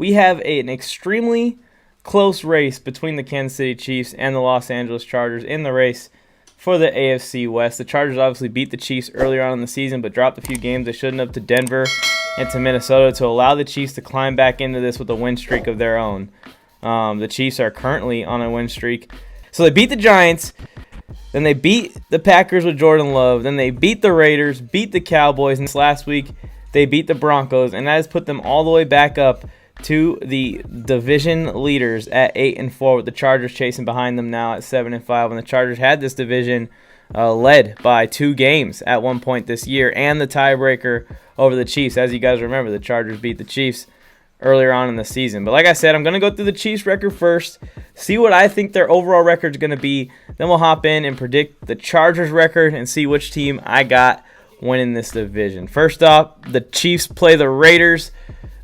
we have an extremely close race between the Kansas City Chiefs and the Los Angeles Chargers in the race for the AFC West. The Chargers obviously beat the Chiefs earlier on in the season, but dropped a few games they shouldn't have to Denver and to Minnesota to allow the Chiefs to climb back into this with a win streak of their own. The Chiefs are currently on a win streak. So they beat the Giants, then they beat the Packers with Jordan Love, then they beat the Raiders, beat the Cowboys, and this last week they beat the Broncos, and that has put them all the way back up to the division leaders at 8-4, with the Chargers chasing behind them now at 7-5. And the Chargers had this division led by 2 games at one point this year, and the tiebreaker over the Chiefs. As you guys remember, the Chargers beat the Chiefs earlier on in the season. But like I said, I'm going to go through the Chiefs record first, see what I think their overall record is going to be. Then we'll hop in and predict the Chargers record and see which team I got winning this division. First up, the Chiefs play the Raiders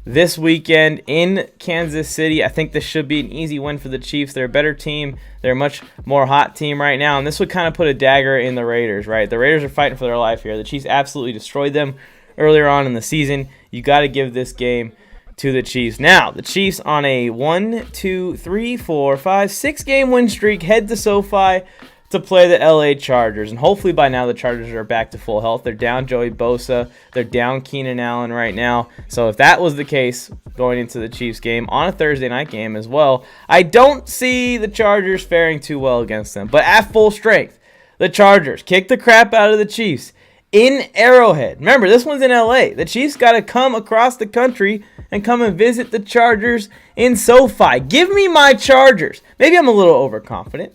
this weekend in Kansas City. I think this should be an easy win for the Chiefs. They're a better team. They're a much more hot team right now, and this would kind of put a dagger in the Raiders, right? The Raiders are fighting for their life here. The Chiefs absolutely destroyed them earlier on in the season. You got to give this game to the Chiefs. Now, the Chiefs on a 6-game win streak head to SoFi to play the LA Chargers. And hopefully by now the Chargers are back to full health. They're down Joey Bosa. They're down Keenan Allen right now. So if that was the case going into the Chiefs game on a Thursday night game as well, I don't see the Chargers faring too well against them. But at full strength, the Chargers kick the crap out of the Chiefs in Arrowhead. Remember, this one's in LA. The Chiefs got to come across the country and come and visit the Chargers in SoFi. Give me my Chargers. Maybe I'm a little overconfident.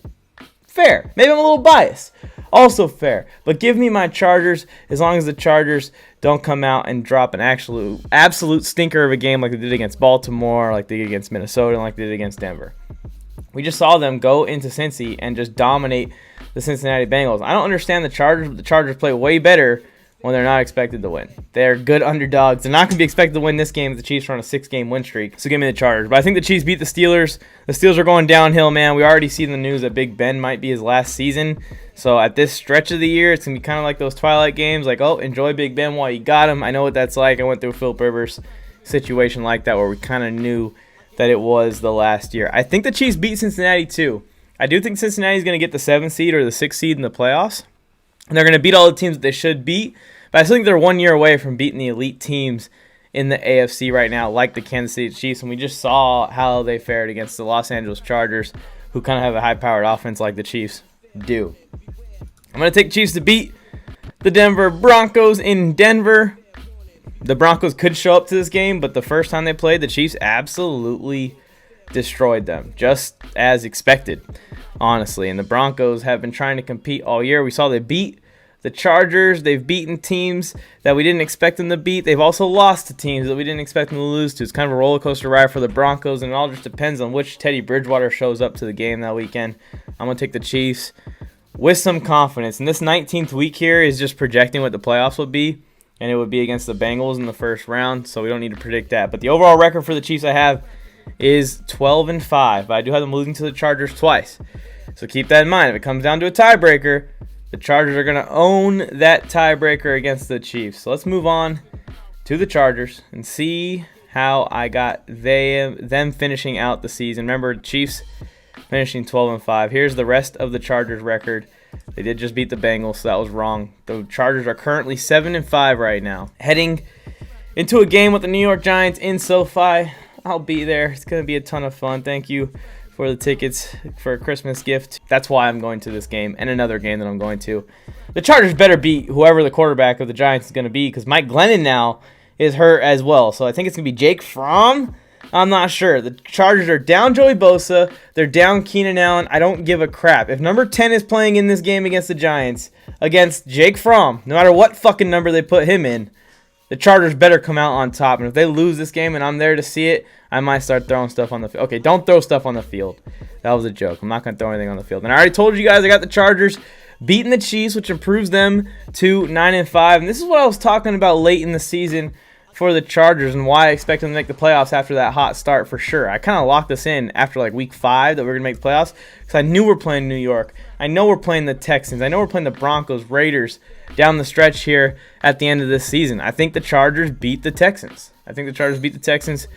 Fair. Maybe I'm a little biased. Also fair. But give me my Chargers as long as the Chargers don't come out and drop an absolute stinker of a game like they did against Baltimore, like they did against Minnesota, and like they did against Denver. We just saw them go into Cincy and just dominate the Cincinnati Bengals. I don't understand the Chargers, but the Chargers play way better when they're not expected to win. They're good underdogs. They're not going to be expected to win this game if the Chiefs are on a 6-game win streak. So give me the Chargers. But I think the Chiefs beat the Steelers. The Steelers are going downhill, man. We already see in the news that Big Ben might be his last season. So at this stretch of the year, it's going to be kind of like those Twilight games. Like, oh, enjoy Big Ben while you got him. I know what that's like. I went through a Philip Rivers situation like that where we kind of knew that it was the last year. I think the Chiefs beat Cincinnati too. I do think Cincinnati is going to get the 7th seed or the 6th seed in the playoffs. And they're going to beat all the teams that they should beat. But I still think they're 1 year away from beating the elite teams in the AFC right now, like the Kansas City Chiefs. And we just saw how they fared against the Los Angeles Chargers, who kind of have a high-powered offense like the Chiefs do. I'm going to take the Chiefs to beat the Denver Broncos in Denver. The Broncos could show up to this game, but the first time they played, the Chiefs absolutely destroyed them, just as expected, honestly. And the Broncos have been trying to compete all year. We saw they beat the Chargers. They've beaten teams that we didn't expect them to beat. They've also lost to teams that we didn't expect them to lose to. It's kind of a roller coaster ride for the Broncos, and it all just depends on which Teddy Bridgewater shows up to the game that weekend. I'm going to take the Chiefs with some confidence. And this 19th week here is just projecting what the playoffs will be, and it would be against the Bengals in the first round, so we don't need to predict that. But the overall record for the Chiefs I have is 12-5, but I do have them losing to the Chargers twice. So keep that in mind. If it comes down to a tiebreaker, the Chargers are going to own that tiebreaker against the Chiefs. So let's move on to the Chargers and see how I got them finishing out the season. Remember, Chiefs finishing 12-5. Here's the rest of the Chargers record. They did just beat the Bengals, so that was wrong. The Chargers are currently 7-5 right now. Heading into a game with the New York Giants in SoFi. I'll be there. It's going to be a ton of fun. Thank you for the tickets for a Christmas gift. That's why I'm going to this game and another game that I'm going to. The Chargers better beat whoever the quarterback of the Giants is going to be, because Mike Glennon now is hurt as well. So I think it's going to be Jake Fromm. I'm not sure. The Chargers are down Joey Bosa. They're down Keenan Allen. I don't give a crap. If number 10 is playing in this game against the Giants, against Jake Fromm, no matter what fucking number they put him in, the Chargers better come out on top. And if they lose this game and I'm there to see it, I might start throwing stuff on the field. Okay, don't throw stuff on the field. That was a joke. I'm not going to throw anything on the field. And I already told you guys I got the Chargers beating the Chiefs, which improves them to 9-5. And this is what I was talking about late in the season for the Chargers and why I expect them to make the playoffs after that hot start for sure. I kind of locked this in after like week 5 that we're going to make the playoffs because I knew we're playing New York. I know we're playing the Texans. I know we're playing the Broncos, Raiders down the stretch here at the end of this season. I think the Chargers beat the Texans. I think the Chargers beat the Texans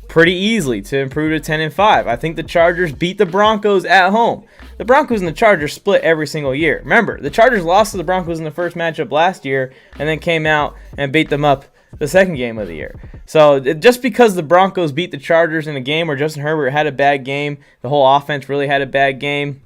pretty easily to improve to 10-5. I think the Chargers beat the Broncos at home. The Broncos and the Chargers split every single year. Remember, the Chargers lost to the Broncos in the first matchup last year and then came out and beat them up the second game of the year. So just because the Broncos beat the Chargers in a game where Justin Herbert had a bad game, the whole offense really had a bad game,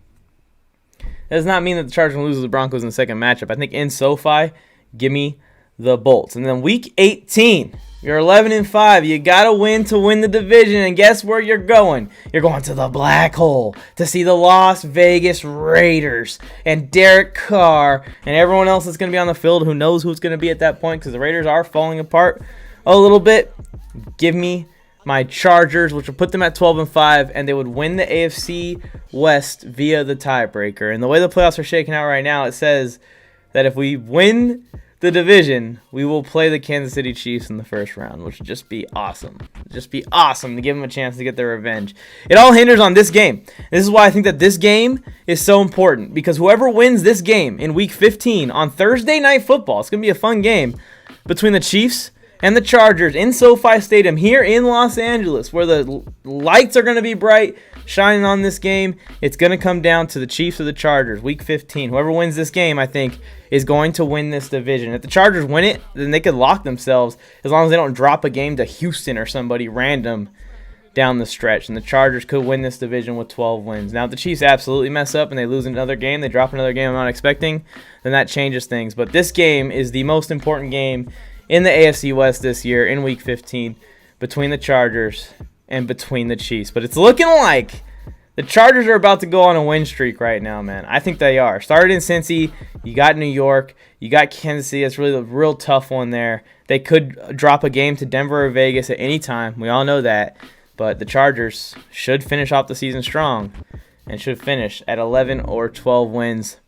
that does not mean that the Chargers will lose to the Broncos in the second matchup. I think in SoFi, give me the Bolts. And then week 18, you're 11-5. You got to win the division. And guess where you're going? You're going to the black hole to see the Las Vegas Raiders and Derek Carr and everyone else that's going to be on the field. Who knows who it's going to be at that point because the Raiders are falling apart a little bit. Give me my Chargers, which will put them at 12-5, and they would win the AFC West via the tiebreaker. And the way the playoffs are shaking out right now, it says that if we win the division, we will play the Kansas City Chiefs in the first round, which would just be awesome. Just be awesome to give them a chance to get their revenge. It all hinders on this game. This is why I think that this game is so important, because whoever wins this game in Week 15 on Thursday Night Football, it's going to be a fun game between the Chiefs and the Chargers in SoFi Stadium here in Los Angeles, where the lights are going to be bright, shining on this game. It's going to come down to the Chiefs or the Chargers, Week 15. Whoever wins this game, I think, is going to win this division. If the Chargers win it, then they could lock themselves as long as they don't drop a game to Houston or somebody random down the stretch. And the Chargers could win this division with 12 wins. Now, if the Chiefs absolutely mess up and they lose another game, they drop another game I'm not expecting, then that changes things. But this game is the most important game in the AFC West this year in Week 15 between the Chargers and between the Chiefs. But it's looking like the Chargers are about to go on a win streak right now, man. I think they are. Started in Cincy. You got New York. You got Kansas City. That's really a real tough one there. They could drop a game to Denver or Vegas at any time. We all know that. But the Chargers should finish off the season strong and should finish at 11 or 12 wins.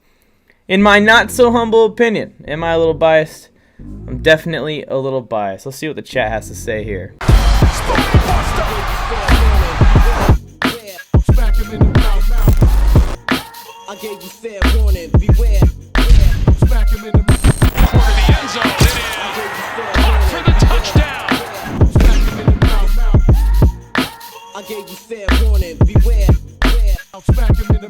In my not-so-humble opinion, am I a little biased? I'm definitely a little biased. Let's see what the chat has to say here. I gave you fair warning, beware. Smack him in the corner of the end zone. It is up for the touchdown. Smack him in the mouth. I gave you fair warning, beware. Smack him in the